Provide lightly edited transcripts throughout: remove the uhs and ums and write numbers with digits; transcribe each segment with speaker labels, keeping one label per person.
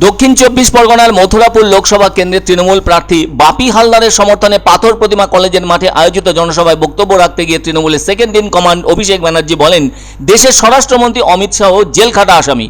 Speaker 1: দক্ষিণ চব্বিশ পরগনার মথুরাপুর লোকসভা কেন্দ্রের তৃণমূল প্রার্থী বাপি হালদারের সমর্থনে পাথর প্রতিমা কলেজের মাঠে আয়োজিত জনসভায় বক্তব্য রাখতে গিয়ে তৃণমূলের second in command Abhishek Banerjee বলেন, দেশের স্বরাষ্ট্রমন্ত্রী অমিত শাহ জেল খাটা আসামি।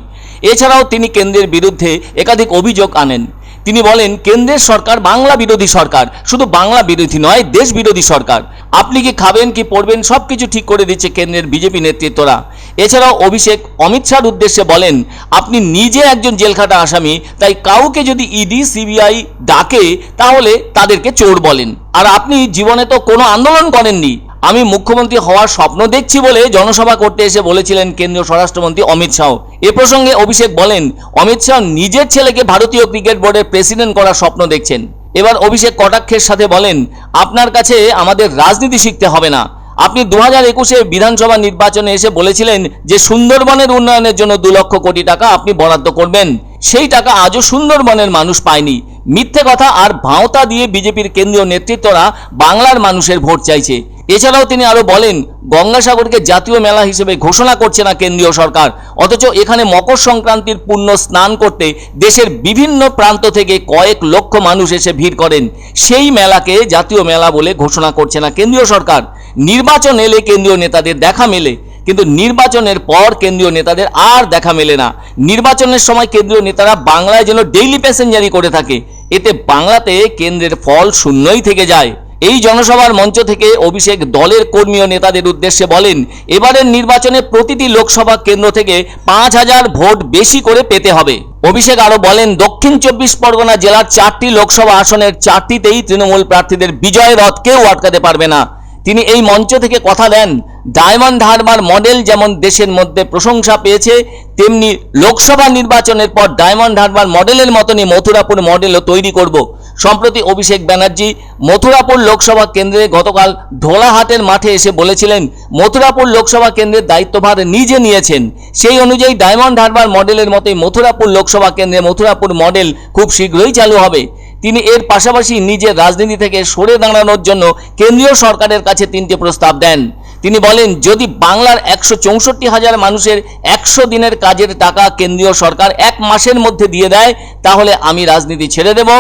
Speaker 1: এছাড়াও তিনি কেন্দ্রের বিরুদ্ধে একাধিক অভিযোগ আনেন। তিনি বলেন, কেন্দ্রের সরকার বাংলা বিরোধী সরকার, শুধু বাংলা বিরোধী নয়, দেশ বিরোধী সরকার। আপনি কি খাবেন কি পড়বেন সবকিছু ঠিক করে দিচ্ছে কেন্দ্রের বিজেপি নেতৃত্বরা। এছাড়াও অভিষেক অমিত শাহর উদ্দেশ্যে বলেন, আপনি নিজে একজন জেলখাটা আসামি, তাই কাউকে যদি ইডি সিবিআই ডাকে তাহলে তাদেরকে চোর বলেন। আর আপনি জীবনে তো কোনো আন্দোলন করেননি। আমি মুখ্যমন্ত্রী হওয়ার স্বপ্ন দেখছি বলে জনসভা করতে এসে বলেছিলেন কেন্দ্রীয় স্বরাষ্ট্রমন্ত্রী অমিত শাহ। এ প্রসঙ্গে অভিষেক বলেন, অমিত শাহ নিজের ছেলেকে ভারতীয় ক্রিকেট বোর্ডের প্রেসিডেন্ট করার স্বপ্ন দেখছেন। এবার অভিষেক কটাক্ষের সাথে বলেন, আপনার কাছে আমাদের রাজনীতি শিখতে হবে না। আপনি 2021 বিধানসভা নির্বাচনে এসে বলেছিলেন যে সুন্দরবনের উন্নয়নের জন্য 2 লক্ষ কোটি টাকা আপনি বরাদ্দ করবেন। সেই টাকা আজও সুন্দরবনের মানুষ পায়নি। মিথ্যে কথা আর ভাঁওতা দিয়ে বিজেপির কেন্দ্রীয় নেতৃত্বরা বাংলার মানুষের ভোট চাইছে। এছাড়াও তিনি আরো বলেন, গঙ্গাসাগরকে জাতীয় মেলা হিসেবে ঘোষণা করছে না কেন্দ্রীয় সরকার, অথচ এখানে মকর সংক্রান্তির পুণ্য স্নান করতে দেশের বিভিন্ন প্রান্ত থেকে কয়েক লক্ষ মানুষ এসে ভিড় করেন। সেই মেলাকে জাতীয় মেলা বলে ঘোষণা করছে না কেন্দ্রীয় সরকার। নির্বাচন এলে কেন্দ্রীয় নেতাদের দেখা মেলে, কিন্তু নির্বাচনের পর কেন্দ্রীয় নেতাদের আর দেখা মেলে না। নির্বাচনের সময় কেন্দ্রীয় নেতারা বাংলায় যেন ডেইলি প্যাসেঞ্জারি করে থাকে, এতে বাংলাতে কেন্দ্রের ফল শূন্যই থেকে যায়। এই জনসভার মঞ্চ থেকে অভিষেক দলের কর্মী ও নেতাদের উদ্দেশ্যে বলেন, এবারের নির্বাচনে প্রতিটি লোকসভা কেন্দ্র থেকে 5000 ভোট বেশি করে পেতে হবে। অভিষেক আরো বলেন, দক্ষিণ চব্বিশ পরগনা জেলার 4টি লোকসভা আসনের 4টিতেই তৃণমূল প্রার্থীদের বিজয় রথ কেউ আটকাতে পারবে না। তিনি এই মঞ্চ থেকে কথা দেন, ডায়মন্ড হারবার মডেল যেমন দেশের মধ্যে প্রশংসা পেয়েছে, তেমনি লোকসভা নির্বাচনের পর ডায়মন্ড হারবার মডেলের মতনই মথুরাপুর মডেলও তৈরি করব। সম্প্রতি অভিষেক ব্যানার্জি মথুরাপুর লোকসভা কেন্দ্রে গতকাল ঢোলাহাটের মাঠে এসে বলেছিলেন, মথুরাপুর লোকসভা কেন্দ্রের দায়িত্বভার নিজে নিয়েছেন। সেই অনুযায়ী ডায়মন্ড হারবার মডেলের মতোই মথুরাপুর লোকসভা কেন্দ্রে মথুরাপুর মডেল খুব শীঘ্রই চালু হবে। তিনি এর পাশাপাশি নিজের রাজনীতি থেকে সরে দাঁড়ানোর জন্য কেন্দ্রীয় সরকারের কাছে 3টি প্রস্তাব দেন। তিনি বলেন, যদি বাংলার 164,000 মানুষের 100 দিনের কাজের টাকা কেন্দ্রীয় সরকার 1 মাসের মধ্যে দিয়ে দেয়, তাহলে আমি রাজনীতি ছেড়ে দেব।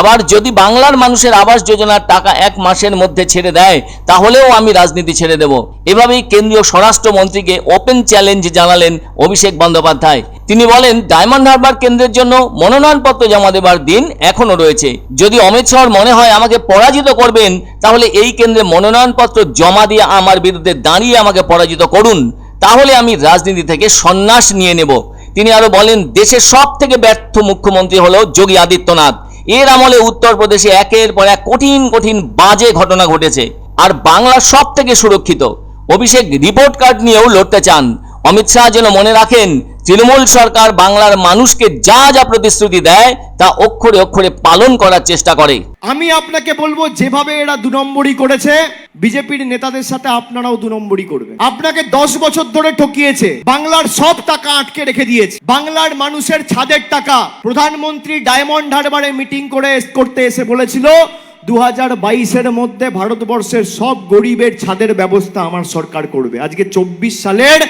Speaker 1: আবার যদি বাংলার মানুষের আবাস যোজনার টাকা 1 মাসের মধ্যে ছেড়ে দেয়, তাহলেও আমি রাজনীতি ছেড়ে দেব। এভাবেই কেন্দ্রীয় স্বরাষ্ট্রমন্ত্রীকে ওপেন চ্যালেঞ্জ জানালেন অভিষেক বন্দ্যোপাধ্যায়। তিনি বলেন, ডায়মন্ড হারবার কেন্দ্রের জন্য মনোনয়নপত্র জমা দেবার দিন এখনো রয়েছে। যদি অমিত শাহর মনে হয় আমাকে পরাজিত করবেন, তাহলে এই কেন্দ্রে মনোনয়নপত্র জমা দিয়ে আমার বিরুদ্ধে দাঁড়িয়ে আমাকে পরাজিত করুন, তাহলে আমি রাজনীতি থেকে সন্ন্যাস নিয়ে নেব। তিনি আরো বলেন, দেশের সব থেকে ব্যর্থ মুখ্যমন্ত্রী হলো যোগী আদিত্যনাথ। এর আমলে উত্তরপ্রদেশে একের পর এক কঠিন কঠিন বাজে ঘটনা ঘটেছে, আর বাংলা সব থেকে সুরক্ষিত। অভিষেক রিপোর্ট কার্ড নিয়েও লড়তে চান। অমিত শাহ যেন মনে রাখেন, তৃণমূল সরকার বাংলার মানুষকে যা যা প্রতিশ্রুতি দেয় তা অক্ষরে অক্ষরে পালন করার চেষ্টা করে।
Speaker 2: আমি আপনাকে বলবো, যেভাবে এরা 2 নম্বরই করেছে, বিজেপির নেতাদের সাথে আপনারাও 2 নম্বরই করবেন। আপনাকে 10 বছর ধরে ঠকিয়েছে, বাংলার সব টাকা আটকে রেখে দিয়েছে। বাংলার মানুষের ছাদের টাকা প্রধানমন্ত্রী ডায়মন্ড হারবারে মিটিং করতে এসে বলেছিল, 2022-এর মধ্যে ভারতবর্ষের সব গরিবের ছাদের ব্যবস্থা আমার সরকার করবে। আজকে 24 সালের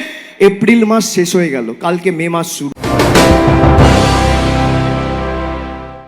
Speaker 2: এপ্রিল মাস শেষ হয়ে গেল, কালকে মে মাস শুরু।